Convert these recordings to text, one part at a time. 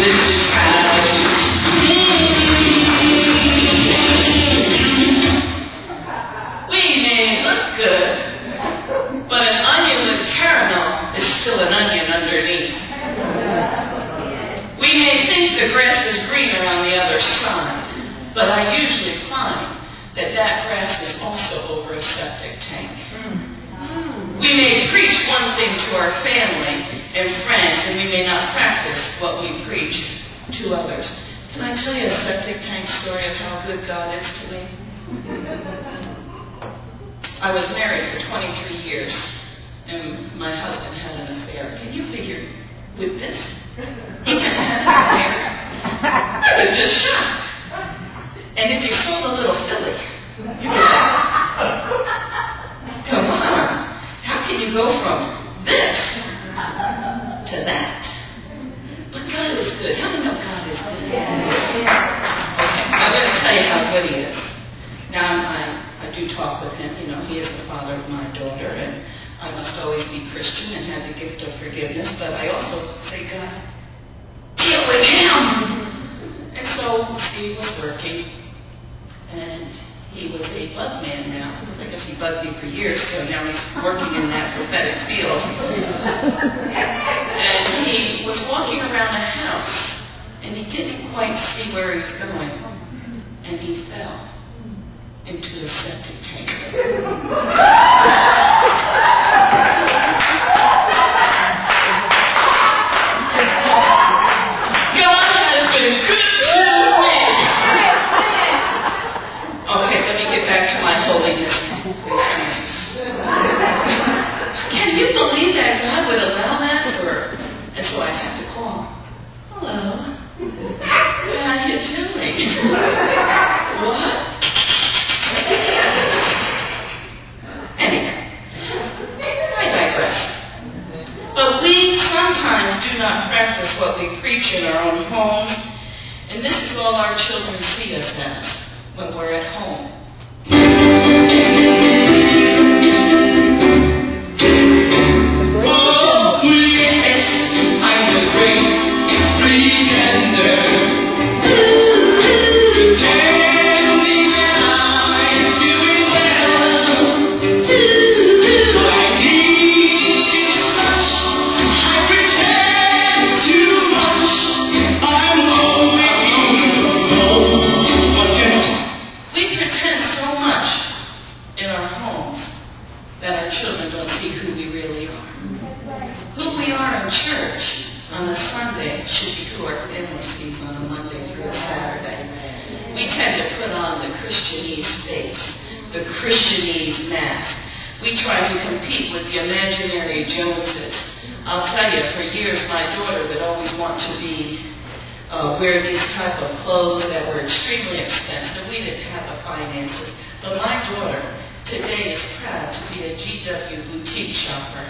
this house. We may look good, but an onion with caramel is still an onion underneath. We may think the grass is greener on the other side, but I usually find that that grass is also over a septic tank. We may preach one thing to our family and friends, and we may not practice what we preach to others. Can I tell you a septic tank story of how good God is to me? I was married for 23 years, and my husband had an affair. Can you figure with this? He had an affair. I was just shocked. And if you sold a little filly, you were like, come on. How can you go from this to that? But God is good. How many know God is good? Okay, I'm going to tell you how good He is. Now, I do talk with Him. You know, He is the father of my daughter, and I must always be Christian and have the gift of forgiveness. But I also say, God, deal with him. And so Steve was working, and he was a bug man now. I guess he bugged me for years, so now he's working in that prophetic field. And he was walking around the house, and he didn't quite see where he was going, and he fell into a septic tank. God has been good to me. Okay, let me get back to my holiness. Can you believe that God would allow that? And so I had to call. Hello. How are you doing? What? Anyway, I digress. But we sometimes do not practice what we preach in our own homes, and this is all our children see us as when we're at home. Oh, yes, I'm the great pretender. The Christianese mask. We try to compete with the imaginary Joneses. I'll tell you, for years my daughter would always want to wear these type of clothes that were extremely expensive. We didn't have the finances. But my daughter today is proud to be a GW boutique shopper.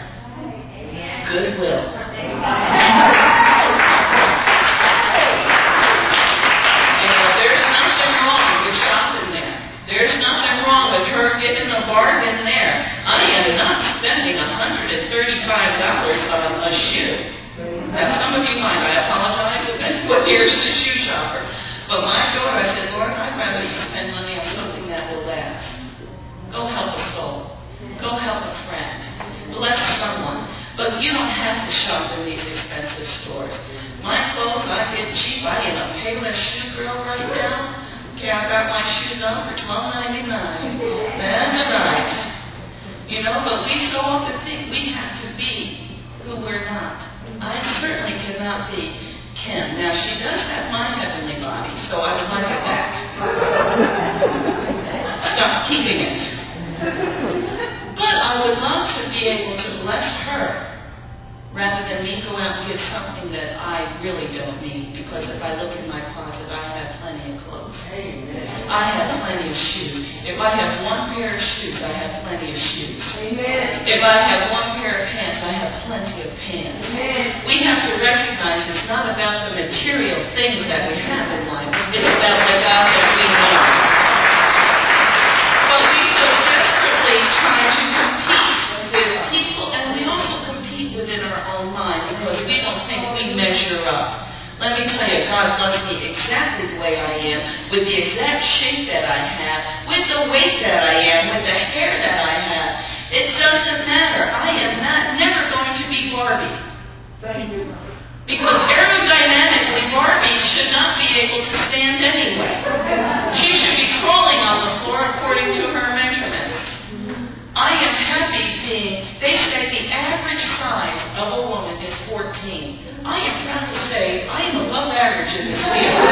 Goodwill. There's nothing wrong with shopping there. There's nothing wrong with her getting a bargain there. I am not spending $135 on a shoe. Now, some of you might, I apologize, but here's the shoe shopper. But my daughter, I said, Lord, I'd rather you spend money on something that will last. Go help a soul. Go help a friend. Bless someone. But you don't have to shop in these expensive stores. My clothes, I get cheap. I am a Payless shoe girl right now. Okay, I got my shoes on for $12.99. That's right. You know, but we so often think we have to be who we're not. I certainly cannot be Kim. Now, she does have my heavenly body, so I would like it back. Stop keeping it. But I would love to be able to bless her rather than me go out and get something that I really don't need, because if I look in my closet, I have plenty of clothes. Amen. I have plenty of shoes. If I have one pair of shoes, I have plenty of shoes. Amen. If I have one pair of pants, I have plenty of pants. Amen. We have to recognize it's not about the material things that we have in life. It's about the God that we know. But we so desperately try to compete with people, and we also compete within our own mind, because we don't think we measure up. Let me tell you, God loves me exactly the way I am, with the exact shape that I have, with the weight that I am, with the hair that I have. It doesn't matter. I am never going to be Barbie. Because aerodynamically, Barbie should not be able to stand anyway. She should be crawling on the floor according to her measurements. I am happy being, they say the average size of a woman is 14. I am proud to say I am above average in this field.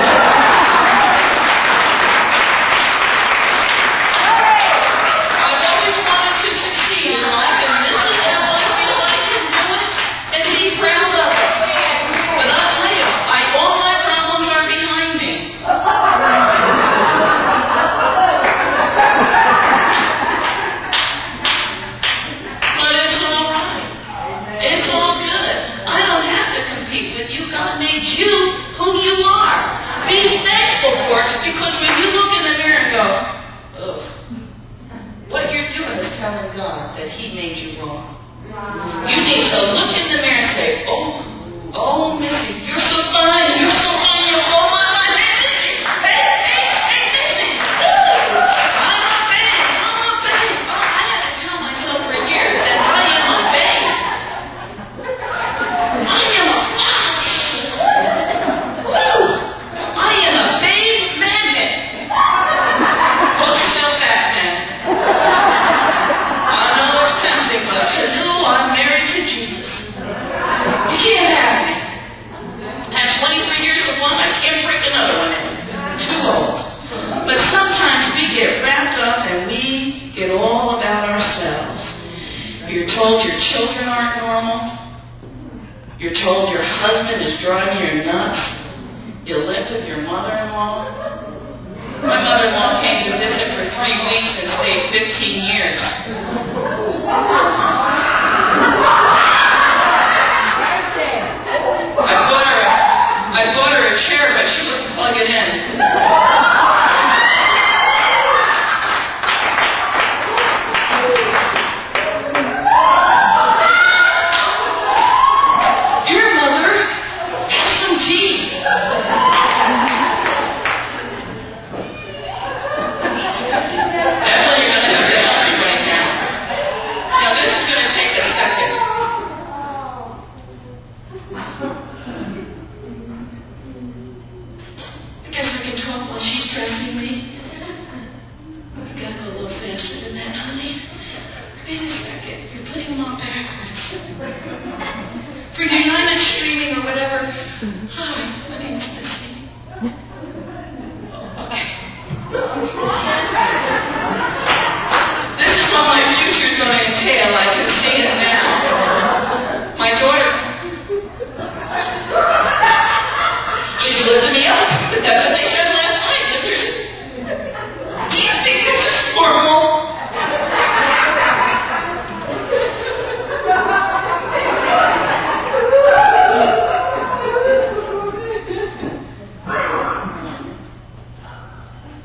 I've always wanted to succeed in life, and this is how I feel I can do it and be proud of it. But I'll tell you, all my problems are behind me. But it's all right. It's all good. I don't have to compete with you. God made you who you are. Be thankful for it, because when you look in the mirror and go, ugh, what you're doing is telling God that He made you wrong. You need to look in the mirror and say, oh, Missy, you're so fine, you're so fine, you're oh my God, hey, Missy, hey, Missy, ooh, I'm a babe. Oh, I had to tell myself for years that I am a babe. I am a fox. Woo! I am a babe magnet. Well, yourself back, man. I know it's tempting, but you know I'm married to Jesus. You can't have me. I have 23 years with one, I can't break another one in. Too old. But sometimes we get wrapped up and we get all about ourselves. You're told your children aren't normal. You're told your husband is driving you nuts. You live with your mother-in-law. My mother-in-law came to visit for 3 weeks and stayed 15 years. I bought her a chair, but she wouldn't plug it in. Your mother has some teeth. That's what you're going to have to tell me right now. Now this is going to take a second. I guess I can talk while she's dressing me. I've got to go a little faster than that, honey. Wait a second. You're putting them on backwards. For United streaming or whatever. Hi, my name's Missy. Okay. This is what my future's going to entail. I can see it now. My daughter, she's lifting me up. That's what they said last night. Do you think this is normal?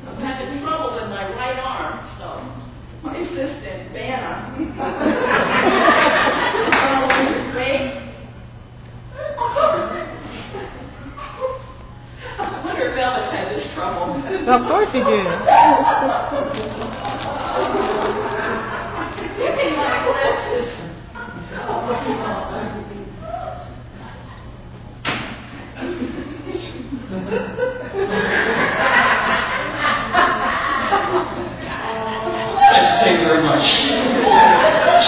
I'm having trouble with my right arm, so my assistant, Vanna. I wonder if Elvis had this trouble. Of course you do. Give me my glasses. Thank you very much.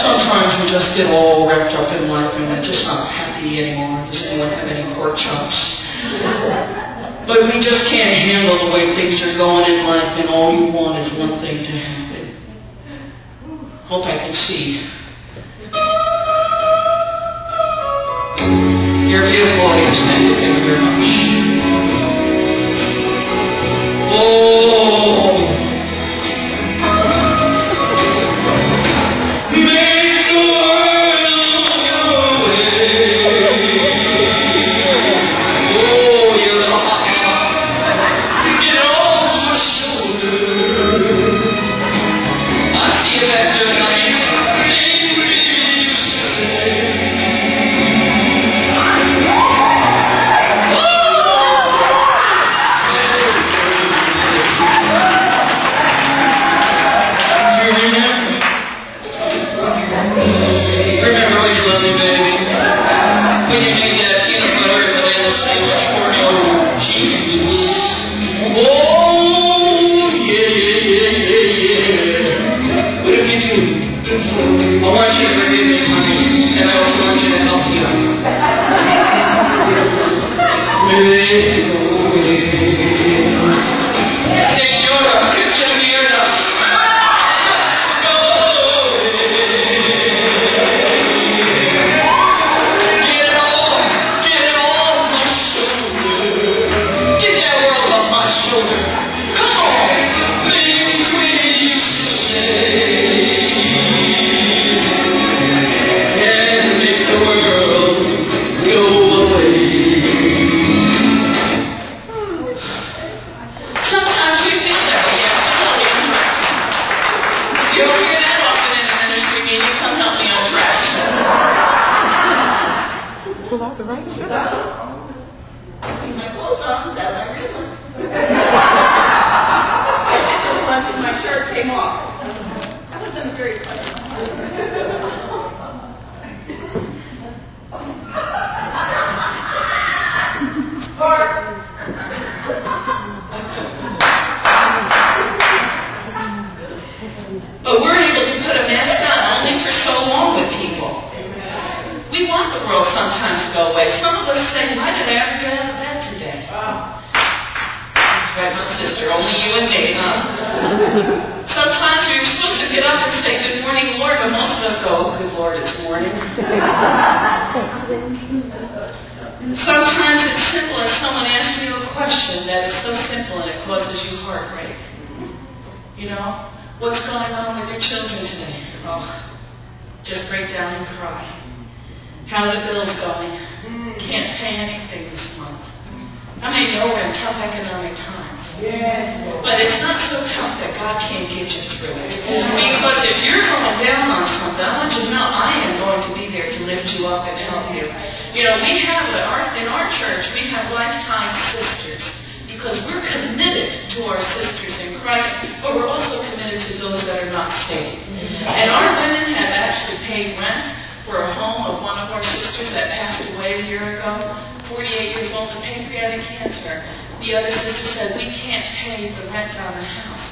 Sometimes we just get all wrapped up in life and we're just not happy anymore. Just don't have any pork chops. But we just can't handle the way things are going in life, and all you want is one thing to happen. Hope I can see. You're a beautiful audience. Thank you very much. Oh. Oh! But we're able to put a mask on only for so long with people. We want the world sometimes to go away. Some of us say, why did I ever get out of bed today? That's right, my sister, only you and me, huh? Sometimes we're supposed to get up and say, good morning, Lord, but most of us go, oh, good Lord, it's morning. Sometimes it's simple as someone asks you a question that is so simple and it causes you heartbreak. You know? What's going on with your children today? Oh, just break down and cry. How are the bills going? Can't pay anything this month. How many know we're in tough economic times? Yes. But it's not so tough that God can't get you through it. Because if you're going down on something, I want you to know I am going to be there to lift you up and help you. You know, we have in our church, we have lifetime sisters. Because we're committed to our sisters in Christ, but we're also committed to those that are not saved. And our women have actually paid rent for a home of one of our sisters that passed away a year ago, 48 years old with pancreatic cancer. The other sister said, we can't pay the rent on the house.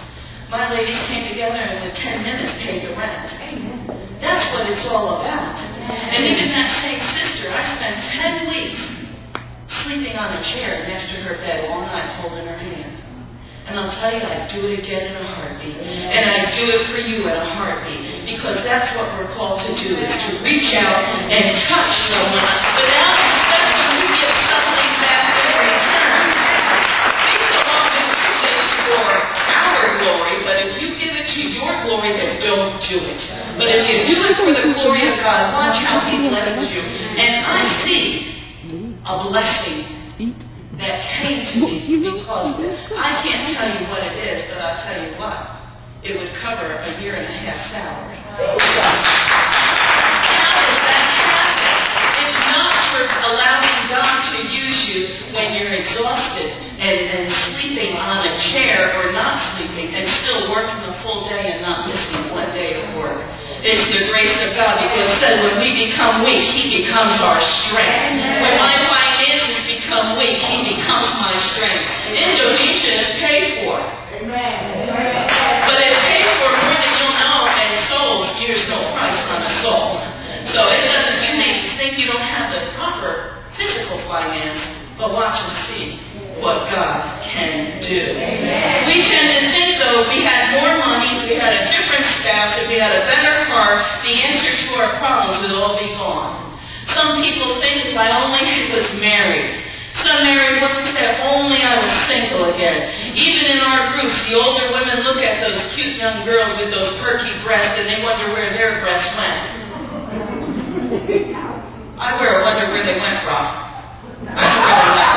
My ladies came together and in 10 minutes paid the rent. That's what it's all about. And even that same sister, I spent 10 weeks sleeping on a chair next to her bed all night holding her hand. And I'll tell you, I'd do it again in a heartbeat. And I'd do it for you in a heartbeat. Because that's what we're called to do, is to reach out and touch someone without expecting to get something back in return. We so often do this for our glory, but if you give it to your glory, then don't do it. But if you do it for the glory of God, watch how He blesses you. And I see a blessing that came to me because of this. I can't tell you what it is, but I'll tell you what. It would cover a 1.5 year salary. How does that happen? It's not for allowing God to use you when you're exhausted and sleeping on a chair or not sleeping and still working a full day and not missing one day of work. It's the grace of God, because it says when we become weak, He becomes our strength. When my finances become weak, He becomes my strength. Indonesia is paid for. But it's paid for more than you'll know, and souls, there's no price on a soul. So it doesn't, you may think you don't have the proper physical finance, but watch and see what God can do. We tend to think, though, if we had more money, if we had a different spouse, if we had a better car, the answer to our problems would all be gone. Some people think if I only was married. Some married women say, if only I was single again. Even in our groups, the older women look at those cute young girls with those perky breasts and they wonder where their breasts went. I wonder where they went from. I don't know where they went.